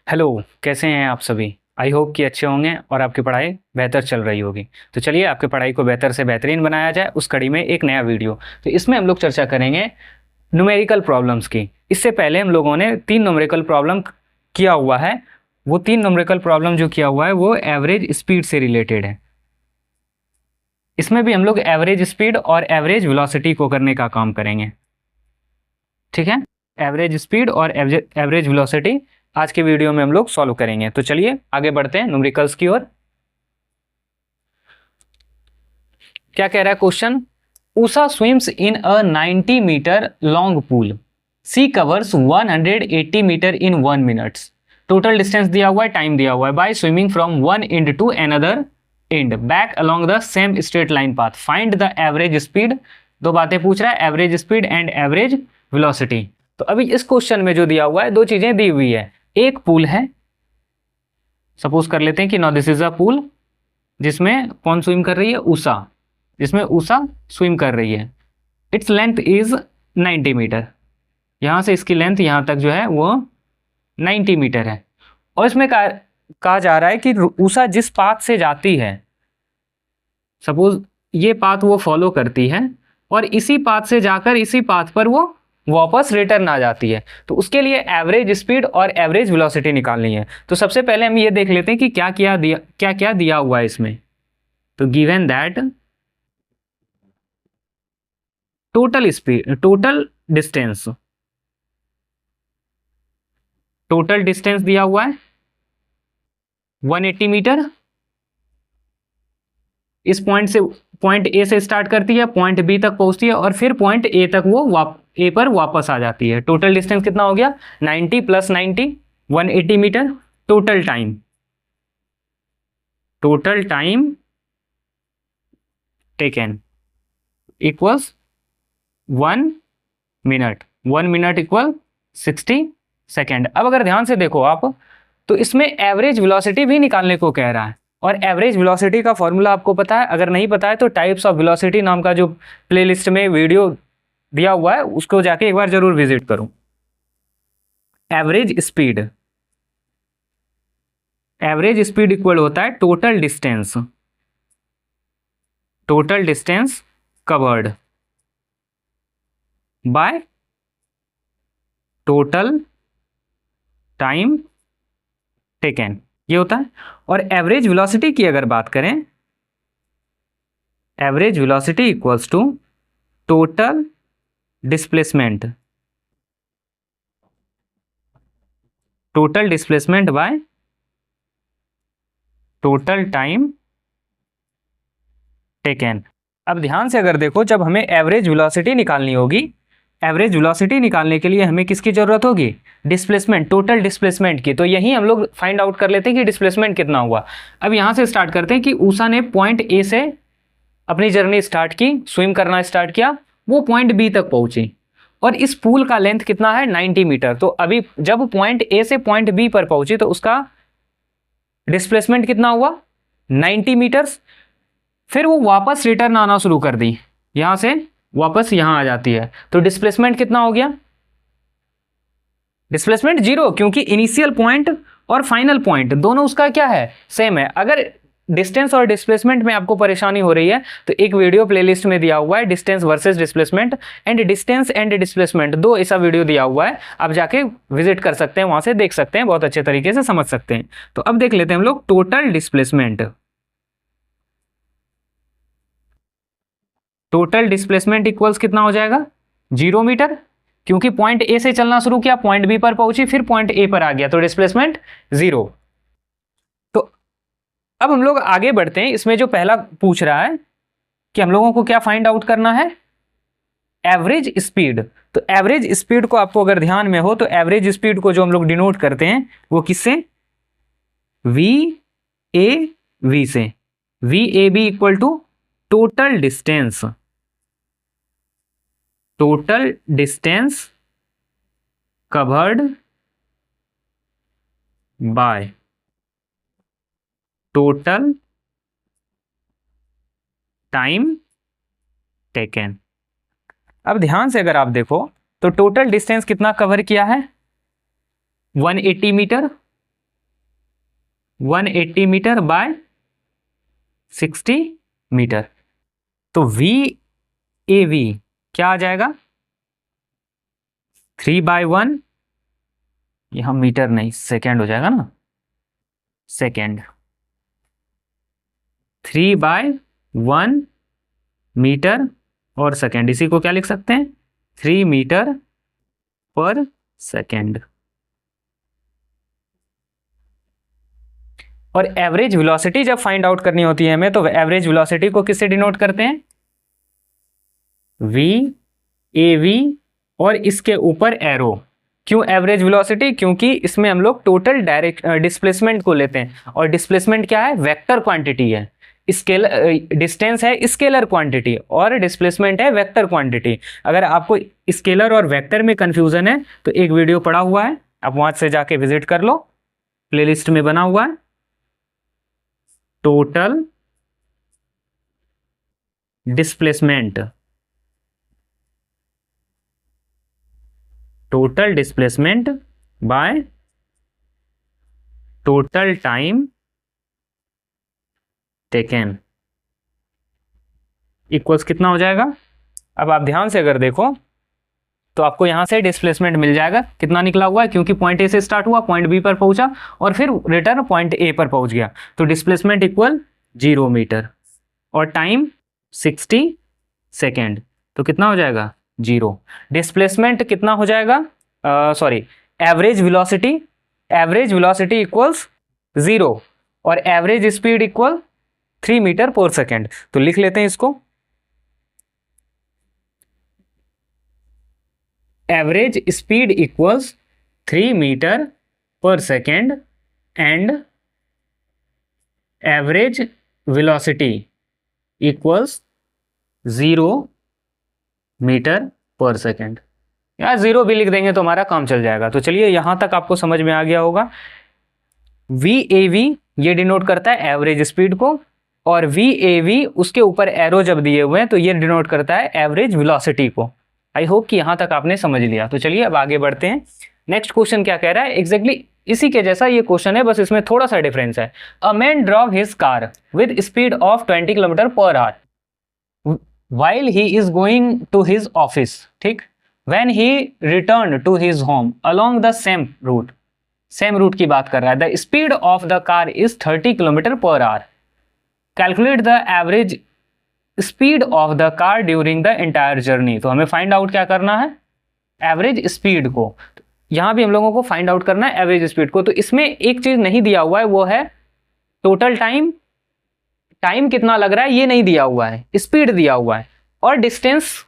Hello. कैसे हैं आप सभी? आई होप कि अच्छे होंगे और आपकी पढ़ाई बेहतर चल रही होगी। तो चलिए आपकी पढ़ाई को बेहतर से बेहतरीन बनाया जाए, उस कड़ी में एक नया वीडियो। तो इसमें हम लोग चर्चा करेंगे न्यूमेरिकल प्रॉब्लम्स की। इससे पहले हम लोगों ने 3 न्यूमेरिकल प्रॉब्लम किया हुआ है। वो 3 न्यूमेरिकल प्रॉब्लम जो किया हुआ है वो एवरेज स्पीड से रिलेटेड है। इसमें भी हम लोग एवरेज स्पीड और एवरेज वेलोसिटी को करने का काम करेंगे। ठीक है, एवरेज स्पीड और एवरेज वेलोसिटी आज के वीडियो में हम लोग सॉल्व करेंगे। तो चलिए आगे बढ़ते हैं न्यूमेरिकल्स की ओर। क्या कह रहा है question? Usha swims in a 90 metre long pool. She covers 180 metre in 1 minutes. Total distance दिया हुआ है, टाइम दिया हुआ है। By swimming from one end to another end back along the same straight line path find the average speed. दो बातें पूछ रहा है, average speed and average velocity. तो अभी इस क्वेश्चन में जो दिया हुआ है, दो चीजें दी हुई है। एक पूल है, सपोज कर लेते हैं कि now this is a pool, जिसमें कौन स्विम कर रही है? उषा। जिसमें उषा स्विम कर रही है। Its length is 90 metre. यहां से इसकी लेंथ यहां तक जो है वो 90 मीटर है। और इसमें कहा जा रहा है कि उषा जिस पाथ से जाती है, सपोज ये पाथ वो फॉलो करती है और इसी पाथ से जाकर इसी पाथ पर वो वापस रिटर्न आ जाती है, तो उसके लिए एवरेज स्पीड और एवरेज वेलोसिटी निकालनी है। तो सबसे पहले हम ये देख लेते हैं कि क्या क्या दिया हुआ है इसमें। तो गिवन दैट टोटल डिस्टेंस दिया हुआ है 180 मीटर। इस पॉइंट से, पॉइंट ए से स्टार्ट करती है, पॉइंट बी तक पहुंचती है और फिर पॉइंट ए तक वो ए पर वापस आ जाती है। टोटल डिस्टेंस कितना हो गया? 90 plus 90 180 metre. Total time taken equals 1 minute. 1 minute equal 60 second. अब अगर ध्यान से देखो आप, तो इसमें एवरेज वेलोसिटी भी निकालने को कह रहा है। और एवरेज वेलोसिटी का फॉर्मूला आपको पता है? अगर नहीं पता है तो टाइप्स ऑफ वेलोसिटी नाम का जो प्लेलिस्ट में वीडियो दिया हुआ है उसको जाके एक बार जरूर विजिट करूं। एवरेज स्पीड इक्वल होता है total distance covered by total time taken, ये होता है। और एवरेज वेलोसिटी की अगर बात करें, average velocity equals to total displacement by total time taken. अब ध्यान से अगर देखो, जब हमें एवरेज वेलोसिटी निकालनी होगी, एवरेज वेलोसिटी निकालने के लिए हमें किसकी जरूरत होगी? डिस्प्लेसमेंट, टोटल डिस्प्लेसमेंट की। तो यही हम लोग फाइंड आउट कर लेते हैं कि डिस्प्लेसमेंट कितना हुआ। अब यहां से स्टार्ट करते हैं कि उषा ने पॉइंट ए से अपनी जर्नी स्टार्ट की, स्विम करना स्टार्ट किया, वो पॉइंट बी तक पहुंची और इस पूल का लेंथ कितना है? 90 मीटर। तो अभी जब पॉइंट ए से पॉइंट बी पर पहुंची तो उसका डिस्प्लेसमेंट कितना हुआ? 90 मीटर्स। फिर वो वापस रिटर्न आना शुरू कर दी, यहां से वापस यहां आ जाती है, तो डिस्प्लेसमेंट कितना हो गया? डिस्प्लेसमेंट 0, क्योंकि इनिशियल पॉइंट और फाइनल पॉइंट दोनों उसका क्या है? सेम है। अगर डिस्टेंस और डिस्प्लेसमेंट में आपको परेशानी हो रही है तो एक वीडियो प्लेलिस्ट में दिया हुआ है, distance versus displacement and displacement, दो ऐसा वीडियो दिया हुआ है। आप जाके विजिट कर सकते हैं, वहां से देख सकते हैं, बहुत अच्छे तरीके से समझ सकते हैं। तो अब देख लेते हैं हम लोग total displacement. Total displacement equals कितना हो जाएगा? 0 मीटर, क्योंकि पॉइंट ए से चलना शुरू किया, पॉइंट बी पर पहुंची, फिर पॉइंट ए पर आ गया, तो डिस्प्लेसमेंट 0। तो अब हम लोग आगे बढ़ते हैं। इसमें जो पहला पूछ रहा है कि हम लोगों को क्या फाइंड आउट करना है? Average speed. तो एवरेज स्पीड को आपको अगर ध्यान में हो तो एवरेज स्पीड को जो हम लोग डिनोट करते हैं वो किससे? वी ए वी से। V A B equal to total distance covered by total time taken. अब ध्यान से अगर आप देखो तो टोटल डिस्टेंस कितना कवर किया है? 180 मीटर। 180 metre by 60 metre. तो VAV क्या आ जाएगा? 3/1, यहां मीटर नहीं सेकेंड हो जाएगा ना, सेकेंड, 3/1 मीटर और सेकेंड, इसी को क्या लिख सकते हैं? 3 मीटर पर सेकेंड। और एवरेज वेलोसिटी जब फाइंड आउट करनी होती है हमें, तो एवरेज वेलोसिटी को किससे डिनोट करते हैं? VAV और इसके ऊपर एरो। क्यों एवरेज वेलोसिटी? क्योंकि इसमें हम लोग टोटल डायरेक्ट डिस्प्लेसमेंट को लेते हैं, और डिस्प्लेसमेंट क्या है? वेक्टर क्वांटिटी है। स्केलर डिस्टेंस है स्केलर क्वांटिटी, और डिस्प्लेसमेंट है वेक्टर क्वांटिटी। अगर आपको स्केलर और वेक्टर में कंफ्यूजन है तो एक वीडियो पड़ा हुआ है, आप वहां से जाके विजिट कर लो, प्लेलिस्ट में बना हुआ है। Total displacement, total displacement by total time taken equals कितना हो जाएगा? अब आप ध्यान से अगर देखो तो आपको यहां से डिस्प्लेसमेंट मिल जाएगा, कितना निकला हुआ है, क्योंकि पॉइंट ए से स्टार्ट हुआ, पॉइंट बी पर पहुंचा और फिर रिटर्न पॉइंट ए पर पहुंच गया। तो डिस्प्लेसमेंट इक्वल 0 मीटर और टाइम 60 सेकेंड, तो कितना हो जाएगा? 0। डिस्प्लेसमेंट कितना हो जाएगा? सॉरी, एवरेज वेलोसिटी इक्वल्स 0 और average speed equal 3 metre per second. तो लिख लेते हैं इसको, average speed equals 3 metre per second and average velocity equals 0 metre per second. या 0 भी लिख देंगे तो हमारा काम चल जाएगा। तो चलिए यहां तक आपको समझ में आ गया होगा। VAV ये डिनोट करता है एवरेज स्पीड को, और VAV उसके ऊपर एरो जब दिए हुए हैं तो ये डिनोट करता है एवरेज वेलोसिटी को। आई होप कि यहां तक आपने समझ लिया। तो चलिए अब आगे बढ़ते हैं। नेक्स्ट क्वेश्चन क्या कह रहा है? एग्जैक्टली इसी के जैसा ये क्वेश्चन है, बस इसमें थोड़ा सा डिफरेंस है। A man drove his car with speed of 20 kilometre per our while he is going to his office, ठीक, when he returned to his home along the same route की बात कर रहा है। the speed of the car is 30 kilometre per our, calculate the average speed of the car during the entire journey। तो हमें find out क्या करना है? एवरेज स्पीड को। यहां भी हम लोगों को फाइंड आउट करना है एवरेज स्पीड को। तो इसमें एक चीज नहीं दिया हुआ है, वो है टोटल टाइम। टाइम कितना लग रहा है ये नहीं दिया हुआ है, स्पीड दिया हुआ है, और डिस्टेंस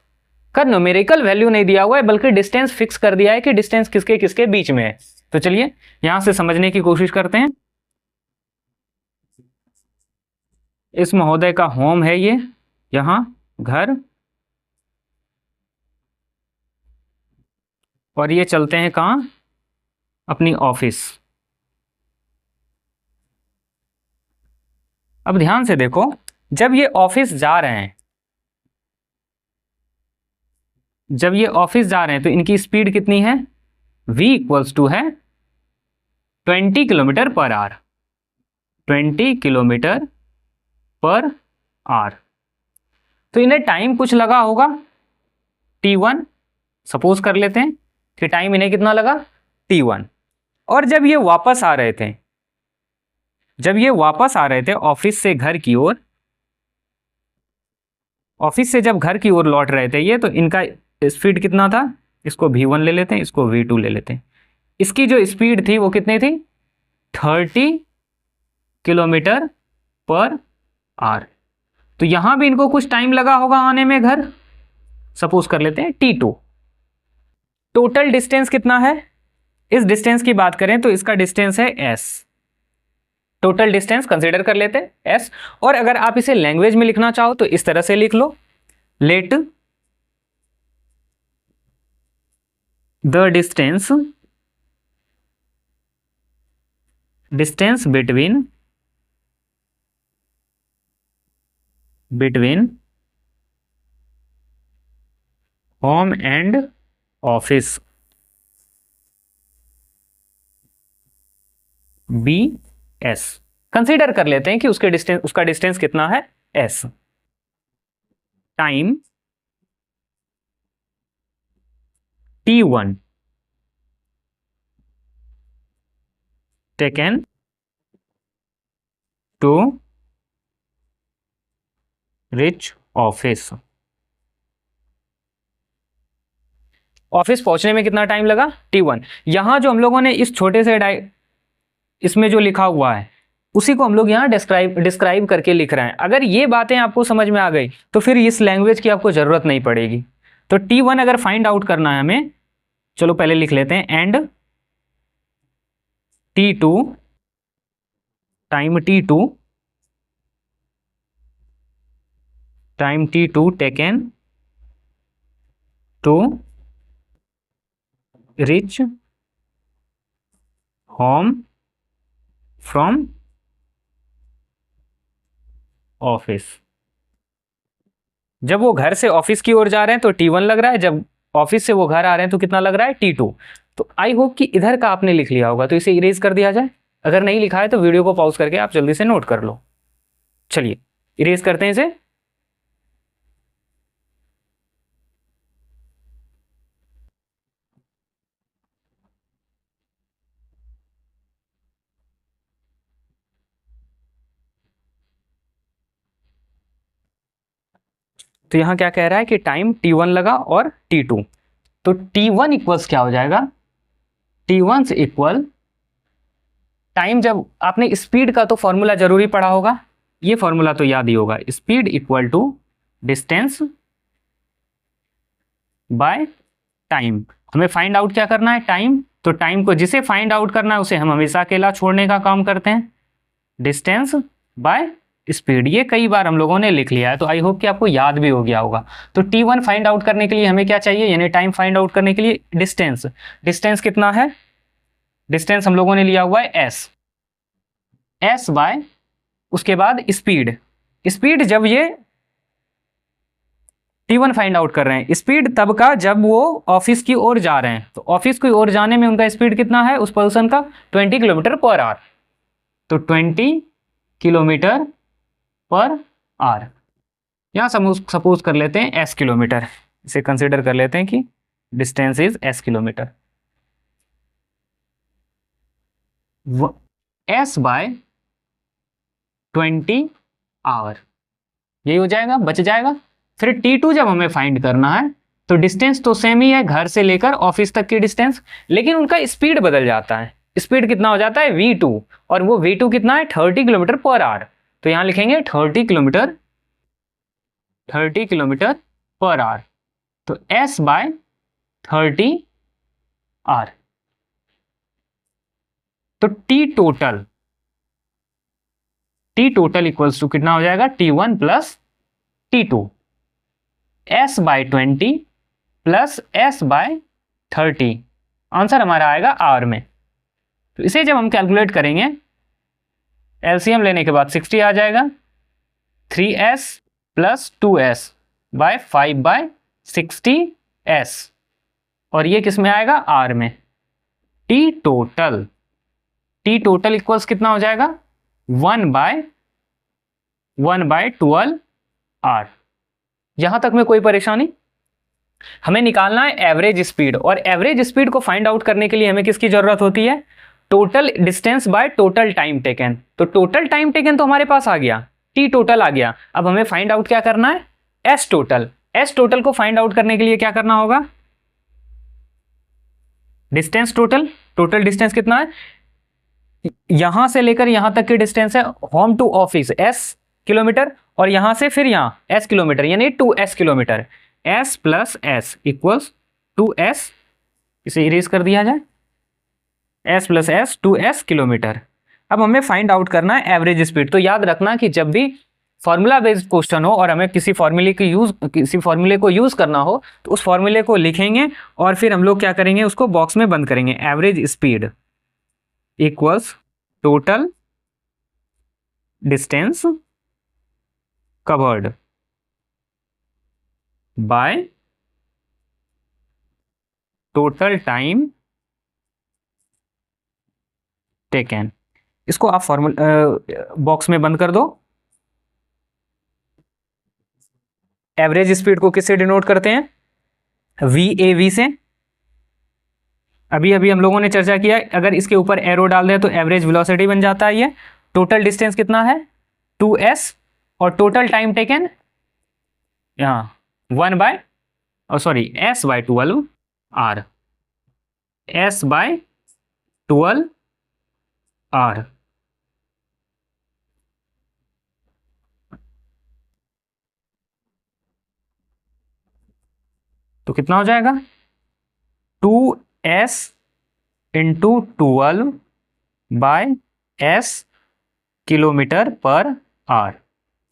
का न्यूमेरिकल वैल्यू नहीं दिया हुआ है, बल्कि डिस्टेंस फिक्स कर दिया है कि डिस्टेंस किसके किसके बीच में है। तो चलिए यहां से समझने की कोशिश करते हैं। इस महोदय का होम है ये, यहां घर, और ये चलते हैं कहां? अपनी ऑफिस। अब ध्यान से देखो, जब ये ऑफिस जा रहे हैं, तो इनकी स्पीड कितनी है? V इक्वल्स टू है 20 kilometre per our, 20 kilometre per hour. तो इन्हें टाइम कुछ लगा होगा T1, सपोज कर लेते हैं कि टाइम इन्हें कितना लगा? T1। और जब ये वापस आ रहे थे ऑफिस से घर की ओर, ऑफिस से जब घर की ओर लौट रहे थे ये, तो इनका स्पीड कितना था? इसको V1 ले लेते हैं, इसको V2 ले लेते हैं। इसकी जो स्पीड थी वो कितनी थी? 30 किलोमीटर पर आवर। तो यहां भी इनको कुछ टाइम लगा होगा आने में घर, सपोज कर लेते हैं T2। टोटल डिस्टेंस कितना है? इस डिस्टेंस की बात करें तो इसका डिस्टेंस है S। टोटल डिस्टेंस कंसीडर कर लेते हैं S। और अगर आप इसे लैंग्वेज में लिखना चाहो तो इस तरह से लिख लो, let the distance between home and office be s। Consider कर लेते हैं कि उसका डिस्टेंस कितना है, s। Time t1 taken to reach office. Office पहुंचने में कितना टाइम लगा, t1। यहां जो हम लोगों ने इस छोटे से इसमें जो लिखा हुआ है उसी को हम लोग यहाँ डिस्क्राइब करके लिख रहे हैं। अगर ये बातें आपको समझ में आ गई तो फिर इस लैंग्वेज की आपको जरूरत नहीं पड़ेगी। तो t1 अगर फाइंड आउट करना है हमें, चलो पहले लिख लेते हैं, and t2 time t2 taken to reach home from office. जब वो घर से ऑफिस की ओर जा रहे हैं तो t1 लग रहा है, जब ऑफिस से वो घर आ रहे हैं तो कितना लग रहा है, t2। तो आई होप कि इधर का आपने लिख लिया होगा, तो इसे इरेज कर दिया जाए। अगर नहीं लिखा है तो वीडियो को पॉज करके आप जल्दी से नोट कर लो। चलिए इरेज करते हैं इसे। तो यहां क्या कह रहा है कि टाइम t1 लगा और t2, तो t1 इक्वल्स क्या हो जाएगा, t1 से इक्वल टाइम, जब आपने स्पीड का तो फॉर्मूला जरूरी पढ़ा होगा, ये फॉर्मूला तो याद ही होगा, speed equal to distance by time. हमें फाइंड आउट क्या करना है, टाइम। तो टाइम को जिसे फाइंड आउट करना है उसे हम हमेशा अकेला छोड़ने का काम करते हैं, डिस्टेंस बाय स्पीड। ये कई बार हम लोगों ने लिख लिया है, तो आई होप कि आपको याद भी हो गया होगा। तो t1 फाइंड आउट करने के लिए हमें क्या चाहिए, यानी टाइम फाइंड आउट करने के लिए डिस्टेंस। डिस्टेंस कितना है, डिस्टेंस हम लोगों ने लिया हुआ है s बाय उसके बाद स्पीड। स्पीड जब ये t1 फाइंड आउट कर रहे हैं, स्पीड तब का जब वो ऑफिस की ओर जा रहे हैं, तो ऑफिस की ओर जाने में उनका स्पीड कितना है उस पर्सन का, 20 किलोमीटर पर आवर। तो 20 किलोमीटर पर आवर। यहां सपोज कर लेते हैं s किलोमीटर, इसे कंसिडर कर लेते हैं कि distance is s kilometre. s by 20 hour, यही हो जाएगा, बच जाएगा। फिर t2 जब हमें फाइंड करना है तो डिस्टेंस तो सेम ही है, घर से लेकर ऑफिस तक की डिस्टेंस, लेकिन उनका स्पीड बदल जाता है। स्पीड कितना हो जाता है v2, और वो v2 कितना है 30 किलोमीटर पर आवर। तो यहां लिखेंगे 30 किलोमीटर पर आवर। तो s बाय 30 आवर। तो टी टोटल इक्वल्स टू कितना हो जाएगा, t1 plus t2, s by 20 plus s by 30। Answer हमारा आएगा आवर में। तो इसे जब हम कैलकुलेट करेंगे, एलसीएम लेने के बाद 60 आ जाएगा, 3s plus 2s bye 5 bye 60s, और ये किस में आएगा, आर में। टी टोटल इक्वल्स कितना हो जाएगा, 1 बाय 12 आर। यहां तक में कोई परेशानी। हमें निकालना है एवरेज स्पीड, और एवरेज स्पीड को फाइंड आउट करने के लिए हमें किसकी जरूरत होती है, total distance by total time taken. तो टोटल टाइम टेकन तो हमारे पास आ गया, टी टोटल आ गया। अब हमें फाइंड आउट क्या करना है, एस टोटल। एस टोटल को फाइंड आउट करने के लिए क्या करना होगा, डिस्टेंस टोटल डिस्टेंस कितना है, यहां से लेकर यहां तक की डिस्टेंस है home to office s kilometre, और यहां से फिर यहां s किलोमीटर, यानी 2s kilometre. s plus s equals 2s, इसे इरेज कर दिया जाए, s plus s 2s kilometre. अब हमें फाइंड आउट करना है एवरेज स्पीड। तो याद रखना कि जब भी फॉर्मूला बेस्ड क्वेश्चन हो और हमें किसी फॉर्मूले को यूज करना हो, तो उस फॉर्मूले को लिखेंगे और फिर हम लोग क्या करेंगे, उसको बॉक्स में बंद करेंगे। Average speed equals total distance covered by total time taken. इसको आप फॉर्मूला बॉक्स में बंद कर दो। एवरेज स्पीड को किससे डिनोट करते हैं? VAV से। अभी अभी हम लोगों ने चर्चा किया, अगर इसके ऊपर एरो डाल दें तो एवरेज वेलोसिटी बन जाता है ये। टोटल डिस्टेंस कितना है? 2s, और टोटल टाइम टेकन यहाँ 1/12 r, s/12 r। तो कितना हो जाएगा? 2s इंटू 12/s किलोमीटर पर आर।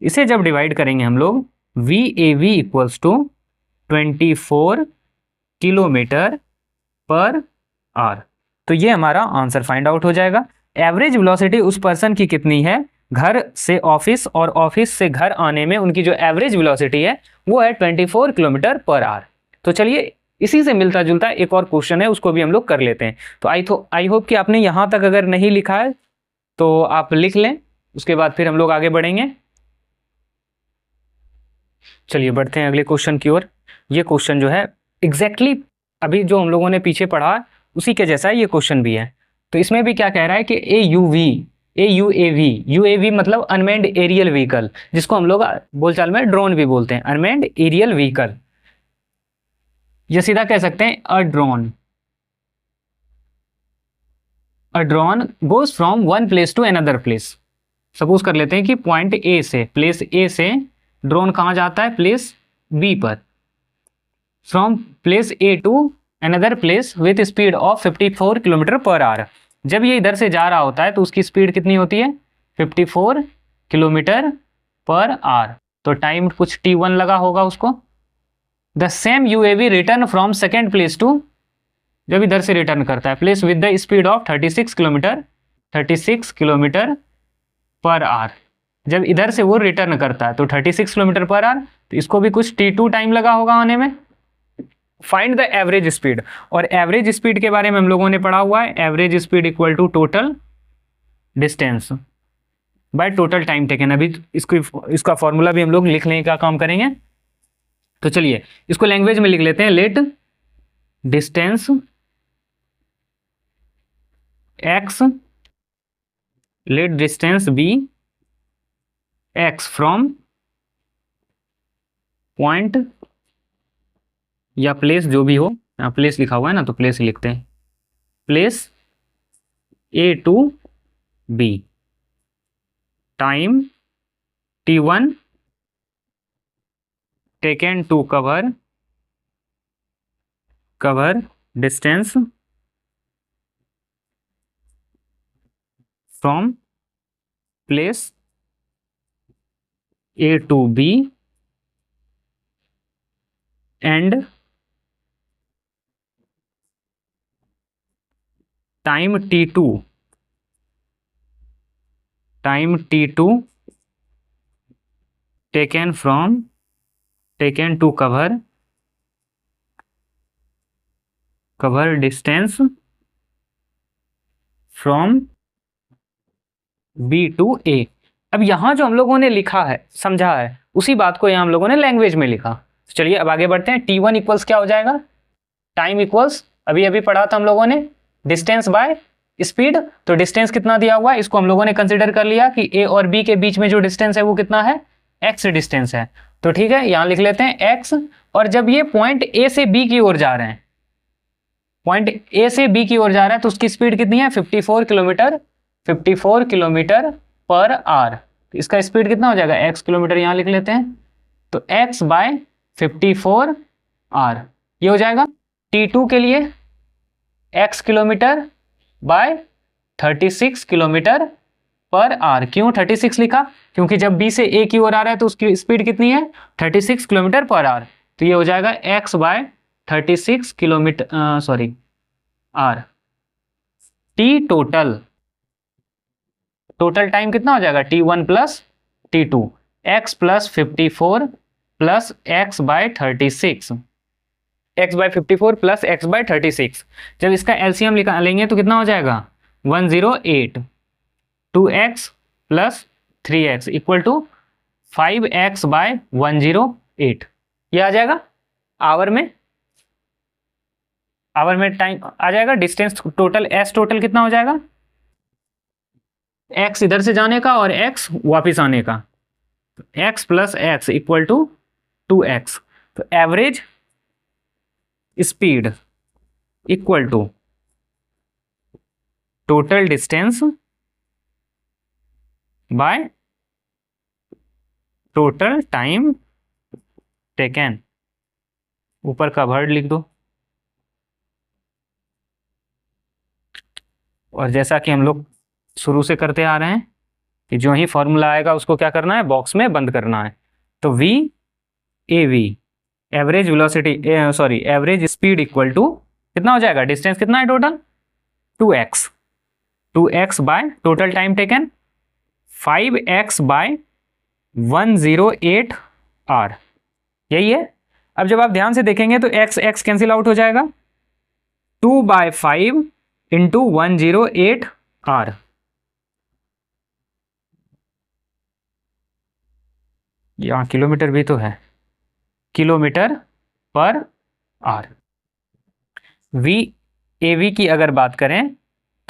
इसे जब डिवाइड करेंगे हम लोग, VAV इक्वल्स टू 24 किलोमीटर पर आर। तो ये हमारा आंसर फाइंड आउट हो जाएगा। एवरेज वेलोसिटी उस पर्सन की कितनी है घर से ऑफिस और ऑफिस से घर आने में, उनकी जो एवरेज वेलोसिटी है वो है 24 किलोमीटर पर आवर। तो चलिए इसी से मिलता जुलता एक और क्वेश्चन है, उसको भी हम लोग कर लेते हैं। तो आई होप कि आपने यहाँ तक अगर नहीं लिखा है तो आप लिख लें, उसके बाद फिर हम लोग आगे बढ़ेंगे। चलिए बढ़ते हैं अगले क्वेश्चन की ओर। ये क्वेश्चन जो है एग्जैक्टली अभी जो हम लोगों ने पीछे पढ़ा उसी के जैसा ये क्वेश्चन भी है। तो इसमें भी क्या कह रहा है कि UAV मतलब अनमैन्ड एरियल व्हीकल, जिसको हम लोग बोलचाल में ड्रोन भी बोलते हैं, अनमैन्ड एरियल व्हीकल, या सीधा कह सकते हैं a drone goes from one place to another place. Suppose कर लेते हैं कि पॉइंट ए से, प्लेस ए से ड्रोन कहाँ जाता है? प्लेस बी पर। From place A to another place with speed of 54 kilometre per hour. जब ये इधर से जा रहा होता है तो उसकी स्पीड कितनी होती है? 54 किलोमीटर पर आवर। तो टाइम कुछ t1 लगा होगा उसको। The same UAV return from second place to, जब इधर से रिटर्न करता है, place with the speed of 36 kilometre per hour. जब इधर से वो रिटर्न करता है तो 36 किलोमीटर पर आवर, तो इसको भी कुछ t2 टाइम लगा होगा आने में। फाइंड द एवरेज स्पीड, और एवरेज स्पीड के बारे में हम लोगों ने पढ़ा हुआ है, average speed equal to total distance by total time taken. अभी इसका फॉर्मूला भी हम लोग लिखने का काम करेंगे। तो चलिए इसको लैंग्वेज में लिख लेते हैं। Let distance x, let distance b x from point या प्लेस, जो भी हो, यहाँ प्लेस लिखा हुआ है ना तो प्लेस लिखते हैं, place A to B, time t1 taken to cover distance from place A to B and time t2 taken to cover distance from B to A। अब यहां जो हम लोगों ने लिखा है, समझा है, उसी बात को यहां हम लोगों ने लैंग्वेज में लिखा। तो चलिए अब आगे बढ़ते हैं। t1 इक्वल्स क्या हो जाएगा? टाइम इक्वल्स अभी अभी पढ़ा था हम लोगों ने, डिस्टेंस बाय स्पीड। तो डिस्टेंस कितना दिया हुआ है, इसको हम लोगों ने कंसिडर कर लिया कि A और B के बीच में जो डिस्टेंस है वो कितना है? x डिस्टेंस है। तो ठीक है, यहां लिख लेते हैं x। और जब ये पॉइंट A से B की ओर जा रहे हैं, पॉइंट A से B की ओर जा रहा है, तो उसकी स्पीड कितनी है? 54 किलोमीटर पर आवर। तो इसका स्पीड कितना हो जाएगा? x किलोमीटर, यहां लिख लेते हैं। तो x बाय 54 आर, ये हो जाएगा। t2 के लिए x kilometre bye 36 kilometre per our. क्यों 36 लिखा? क्योंकि जब B से A की ओर आ रहा है तो उसकी स्पीड कितनी है? 36 किलोमीटर पर आवर। तो ये हो जाएगा x by 36 kilometre hour. t total time कितना हो जाएगा? t1 plus t2, x plus 54 plus x by 36, x by 54 plus x by 36। जब इसका एलसीएम निकालेंगे तो कितना हो जाएगा? 108। 2x plus 3x equal to 5x/108। ये आ जाएगा आवर में, आवर में टाइम आ जाएगा। डिस्टेंस टोटल एस टोटल कितना हो जाएगा, x इधर से जाने का और x वापस आने का, x plus X equal to 2x। तो average speed equal to total distance by total time taken. ऊपर का वर्ड लिख दो। और जैसा कि हम लोग शुरू से करते आ रहे हैं कि जो ही फॉर्मूला आएगा उसको क्या करना है, बॉक्स में बंद करना है। तो v a v average velocity sorry average speed equal to कितना हो जाएगा, डिस्टेंस कितना है total 2x by total time taken 5x/108 r। यही है। अब जब आप ध्यान से देखेंगे तो x कैंसिल आउट हो जाएगा, 2/5 इंटू 108 r। यहाँ किलोमीटर भी तो है, किलोमीटर पर आर। VAV की अगर बात करें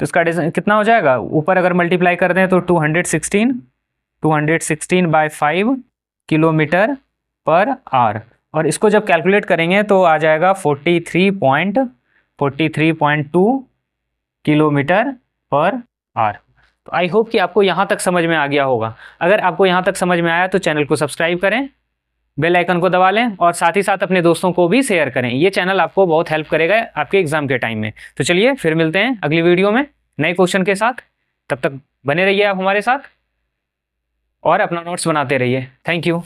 तो इसका कितना हो जाएगा, ऊपर अगर मल्टीप्लाई कर दें तो 216/5 किलोमीटर पर आर। और इसको जब कैलकुलेट करेंगे तो आ जाएगा 43.2 किलोमीटर पर आर। तो आई होप कि आपको यहाँ तक समझ में आ गया होगा। अगर आपको यहाँ तक समझ में आया तो चैनल को सब्सक्राइब करें, बेल आइकन को दबा लें और साथ ही साथ अपने दोस्तों को भी शेयर करें। ये चैनल आपको बहुत हेल्प करेगा आपके एग्जाम के टाइम में। तो चलिए फिर मिलते हैं अगली वीडियो में नए क्वेश्चन के साथ। तब तक बने रहिए आप हमारे साथ और अपना नोट्स बनाते रहिए। Thank you.